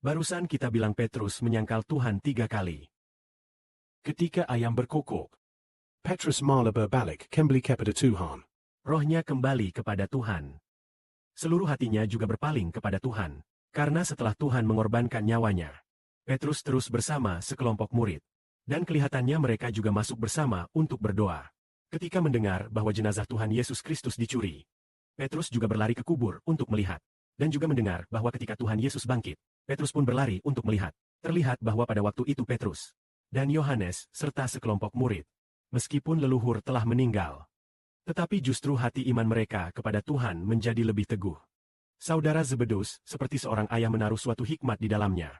Barusan kita bilang Petrus menyangkal Tuhan 3 kali. Ketika ayam berkokok, Petrus malah berbalik kembali kepada Tuhan. Rohnya kembali kepada Tuhan. Seluruh hatinya juga berpaling kepada Tuhan. Karena setelah Tuhan mengorbankan nyawanya, Petrus terus bersama sekelompok murid. Dan kelihatannya mereka juga masuk bersama untuk berdoa. Ketika mendengar bahwa jenazah Tuhan Yesus Kristus dicuri, Petrus juga berlari ke kubur untuk melihat. Dan juga mendengar bahwa ketika Tuhan Yesus bangkit, Petrus pun berlari untuk melihat. Terlihat bahwa pada waktu itu Petrus dan Yohanes serta sekelompok murid, meskipun leluhur telah meninggal, tetapi justru hati iman mereka kepada Tuhan menjadi lebih teguh. Saudara Zebedeus seperti seorang ayah menaruh suatu hikmat di dalamnya.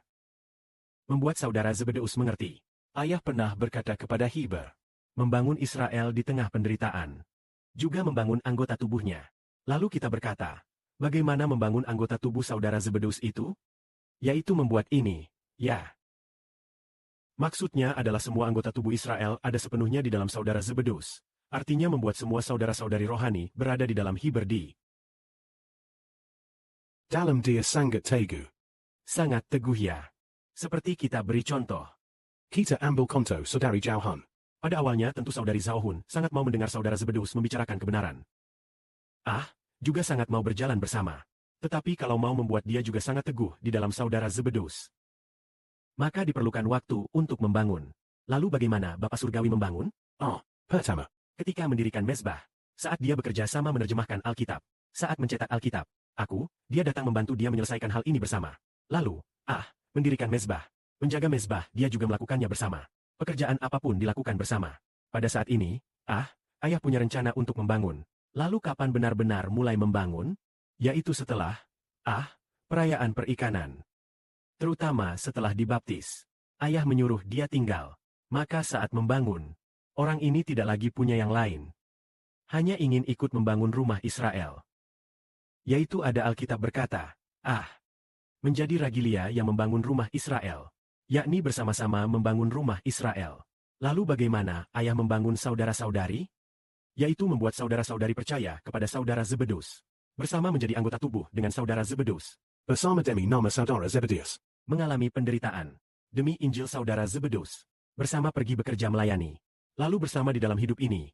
Membuat saudara Zebedeus mengerti. Ayah pernah berkata kepada Heber, membangun Israel di tengah penderitaan, juga membangun anggota tubuhnya. Lalu kita berkata, bagaimana membangun anggota tubuh saudara Zebedeus itu? Yaitu membuat ini, ya. Maksudnya adalah semua anggota tubuh Israel ada sepenuhnya di dalam saudara Zebedeus. Artinya membuat semua saudara-saudari rohani berada di dalam Heber di Dalam dia sangat teguh. Sangat teguh ya. Seperti kita beri contoh. Kita ambil contoh saudari Jauhan. Pada awalnya tentu saudari Zauhun sangat mau mendengar saudara Zebedeus membicarakan kebenaran. Juga sangat mau berjalan bersama. Tetapi kalau mau membuat dia juga sangat teguh di dalam saudara Zebedeus, maka diperlukan waktu untuk membangun. Lalu bagaimana Bapa Surgawi membangun? Pertama, Ketika mendirikan mezbah, saat dia bekerja sama menerjemahkan Alkitab, saat mencetak Alkitab, dia datang membantu dia menyelesaikan hal ini bersama. Lalu, mendirikan mezbah, menjaga mezbah dia juga melakukannya bersama. Pekerjaan apapun dilakukan bersama. Pada saat ini, ayah punya rencana untuk membangun. Lalu kapan benar-benar mulai membangun? Yaitu setelah, perayaan perikanan. Terutama setelah dibaptis. Ayah menyuruh dia tinggal. Maka saat membangun, orang ini tidak lagi punya yang lain. Hanya ingin ikut membangun rumah Israel. Yaitu ada Alkitab berkata, menjadi Ragilia yang membangun rumah Israel. Yakni bersama-sama membangun rumah Israel. Lalu bagaimana ayah membangun saudara-saudari? Yaitu membuat saudara-saudari percaya kepada saudara Zebedeus. Bersama menjadi anggota tubuh dengan saudara Zebedeus. bersama demi nama saudara Zebedeus. Mengalami penderitaan. Demi Injil saudara Zebedeus. Bersama pergi bekerja melayani. Lalu bersama di dalam hidup ini,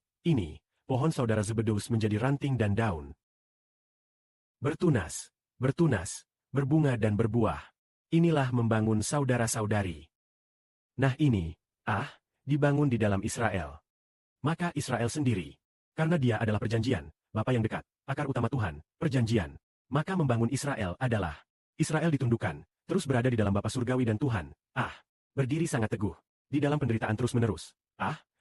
pohon saudara Zebedeus menjadi ranting dan daun. Bertunas, berbunga dan berbuah. Inilah membangun saudara-saudari. Nah ini, dibangun di dalam Israel. Maka Israel sendiri, karena dia adalah perjanjian, Bapa yang dekat, akar utama Tuhan, perjanjian. Maka membangun Israel adalah, Israel ditundukkan, terus berada di dalam Bapa Surgawi dan Tuhan, berdiri sangat teguh, di dalam penderitaan terus-menerus,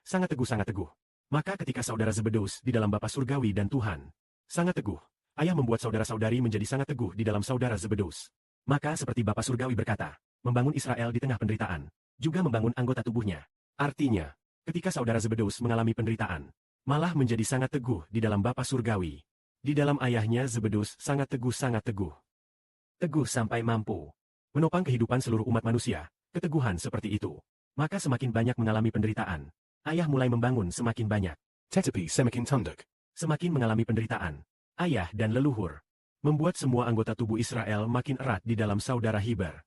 sangat teguh. Maka ketika saudara Zebedeus di dalam Bapa Surgawi dan Tuhan, sangat teguh, ayah membuat saudara-saudari menjadi sangat teguh di dalam saudara Zebedeus. Maka seperti Bapa Surgawi berkata, membangun Israel di tengah penderitaan, juga membangun anggota tubuhnya. Artinya, ketika saudara Zebedeus mengalami penderitaan, malah menjadi sangat teguh di dalam Bapa Surgawi. Di dalam ayahnya Zebedeus sangat teguh. Teguh sampai mampu menopang kehidupan seluruh umat manusia, keteguhan seperti itu. Maka semakin banyak mengalami penderitaan, ayah mulai membangun semakin banyak. Tetapi semakin tunduk, Semakin mengalami penderitaan, ayah dan leluhur, membuat semua anggota tubuh Israel makin erat di dalam saudara Heber.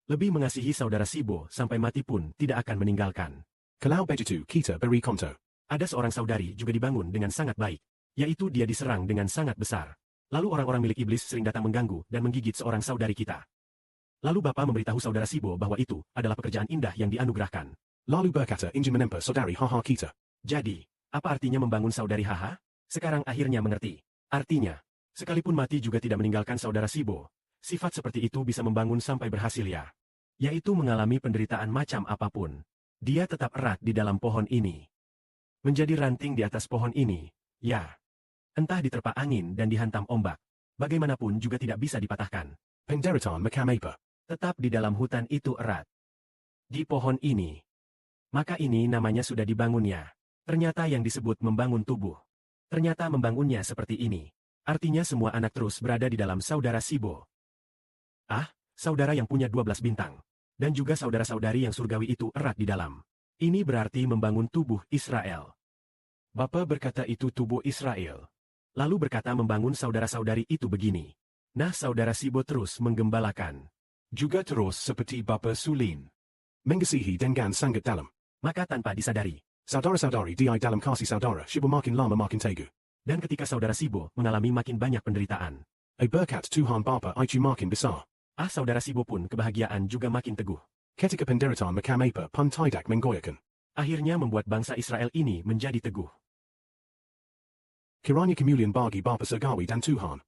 Lebih mengasihi saudara Sibo sampai mati pun tidak akan meninggalkan. kalau begitu kita beri contoh. Ada seorang saudari juga dibangun dengan sangat baik, yaitu dia diserang dengan sangat besar. Lalu orang-orang milik iblis sering datang mengganggu dan menggigit seorang saudari kita. Lalu Bapa memberitahu saudara Sibo bahwa itu adalah pekerjaan indah yang dianugerahkan. Lalu berkata Injil menempa saudari haha kita. Jadi, apa artinya membangun saudari haha? Sekarang akhirnya mengerti. Artinya, sekalipun mati juga tidak meninggalkan saudara Sibo. Sifat seperti itu bisa membangun sampai berhasil ya. Yaitu mengalami penderitaan macam apapun. Dia tetap erat di dalam pohon ini. Menjadi ranting di atas pohon ini, ya. Entah diterpa angin dan dihantam ombak. Bagaimanapun juga tidak bisa dipatahkan. Penderitaan macam apa? Tetap di dalam hutan itu erat. Di pohon ini. Maka ini namanya sudah dibangunnya. Ternyata yang disebut membangun tubuh. Ternyata membangunnya seperti ini. Artinya semua anak terus berada di dalam saudara Sibo. Saudara yang punya 12 bintang. Dan juga saudara-saudari yang surgawi itu erat di dalam. Ini berarti membangun tubuh Israel. Bapa berkata itu tubuh Israel. Lalu berkata membangun saudara-saudari itu begini. Nah saudara Sibo terus menggembalakan. Juga terus seperti Bapa Sulin. Mengasihi dengan sangat dalam. Maka tanpa disadari, Saudara-saudari di dalam kasih saudara, Shibu makin lama makin teguh. dan ketika saudara Sibo mengalami makin banyak penderitaan, Berkat Tuhan Bapa itu makin besar. saudara Sibo pun kebahagiaan juga makin teguh. Ketika penderitaan macam apa pun tidak menggoyahkan. Akhirnya membuat bangsa Israel ini menjadi teguh. Kiranya kemuliaan bagi Bapa Surgawi dan Tuhan.